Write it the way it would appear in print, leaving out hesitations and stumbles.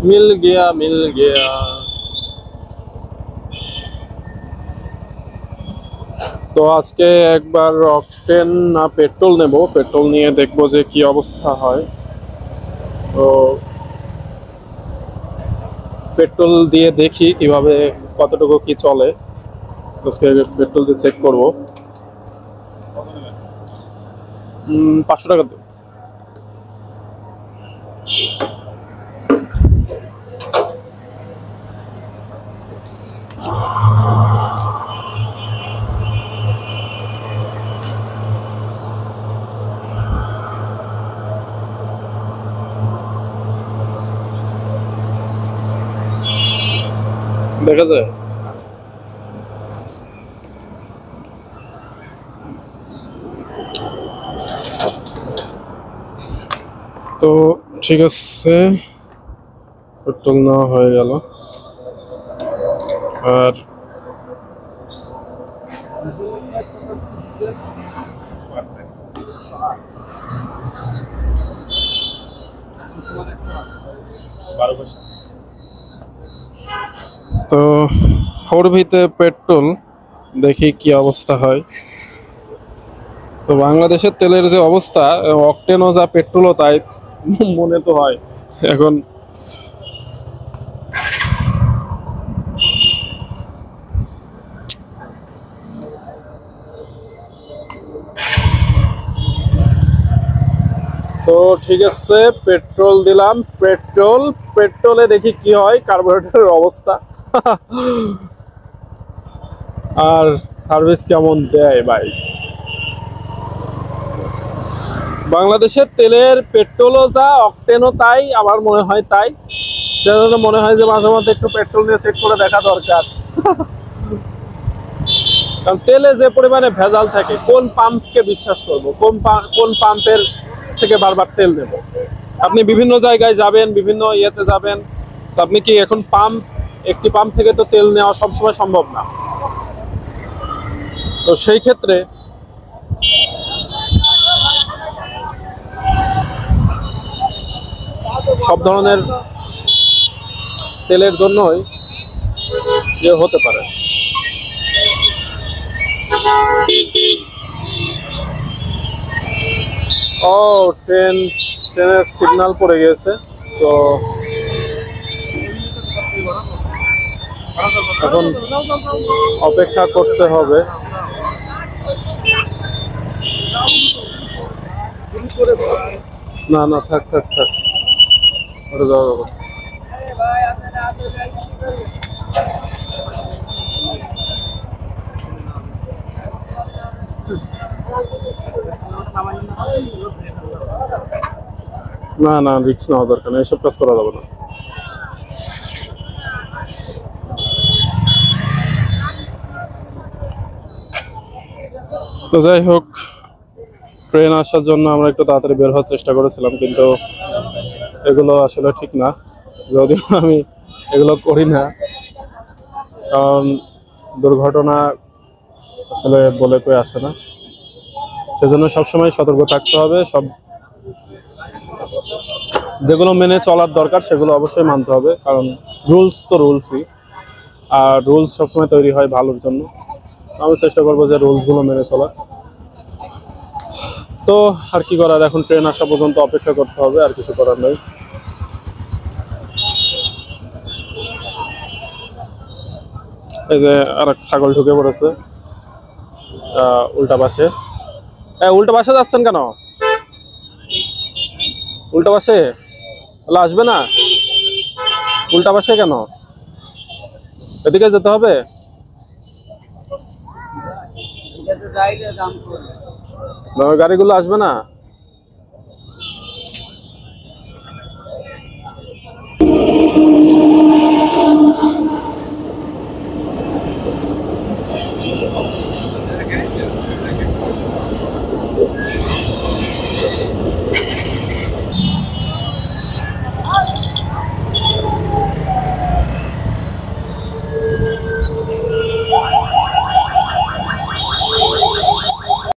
मिल गया मिल गया। তো আজকে একবার অকটেন না পেট্রোল নেব, পেট্রোল নিয়ে দেখবো যে কি অবস্থা হয়। তো পেট্রোল দিয়ে দেখি কিভাবে কতটুকু কি চলে, আজকে পেট্রোল দিয়ে চেক করব। 500 টাকা দেব। দেখা যায় তো ঠিক আছে, পেট্রোল নেওয়া হয়ে গেল। আর তো 4V-তে পেট্রোল দেখি কি অবস্থা হয়। তো বাংলাদেশের তেলের যে অবস্থা, অকটেনও যা পেট্রোলও তাই মনে তো হয় এখন। তো ঠিক আছে, পেট্রোল দিলাম। পেট্রোলে দেখি কি হয়, কার্বোরেটরের অবস্থা আর সার্ভিস কেমন দেয় ভাই। বাংলাদেশের তেলের পেট্রোলও যা, অকটেনও তাই, আমার মনে হয় তাই। সেজন্য মনে হয় যে মাঝে মাঝে একটু পেট্রোল নিয়ে চেক করে দেখা দরকার। কারণ তেলে যে পরিমাণে ভেজাল থাকে, কোন পাম্পকে বিশ্বাস করব, কোন পাম্পের থেকে বারবার তেল নেব। আপনি বিভিন্ন জায়গায় যাবেন, বিভিন্ন ইয়েতে যাবেন, তো আপনি কি এখন একটি পাম্প থেকে তো তেল নেওয়া সবসময় সম্ভব না। তো সেই ক্ষেত্রে সব ধরনের তেলের জন্যই ইয়ে হতে পারে। ও ট্রেনের সিগন্যাল পড়ে গিয়েছে, তো এখন অপেক্ষা করতে হবে। না না, থাক থাক থাক, ওটা যাওয়া যাবে। না না, রিস্ক নেওয়া দরকার নেই, এসব কাজ করা যাবে না। তো যাই হোক, ট্রেন আসার জন্য আমরা একটু তাড়াতাড়ি বের হওয়ার চেষ্টা করেছিলাম, কিন্তু এগুলো আসলে ঠিক না। যদিও আমি এগুলো করি না, কারণ দুর্ঘটনা আসলে বলে কই আসে না। সেজন্য সবসময় সতর্ক থাকতে হবে। যেগুলো মেনে চলার দরকার সেগুলো অবশ্যই মানতে হবে, কারণ রুলস তো রুলসই, আর রুলস সবসময় তৈরি হয় ভালোর জন্য। আমি চেষ্টা করবো যে রুলসগুলো মেনে চলার। তো আর কি করার, এখন ট্রেন আসা পর্যন্ত অপেক্ষা করতে হবে, আর কিছু করার নেই। এই যে আর এক ছাগল ঢুকে পড়েছে উল্টা পাশে। উল্টা পাশে যাচ্ছেন কেন? উল্টা পাশে আসবে না, উল্টা পাশে কেন? এদিকে যেতে হবে। গাড়িগুলো আসবে না।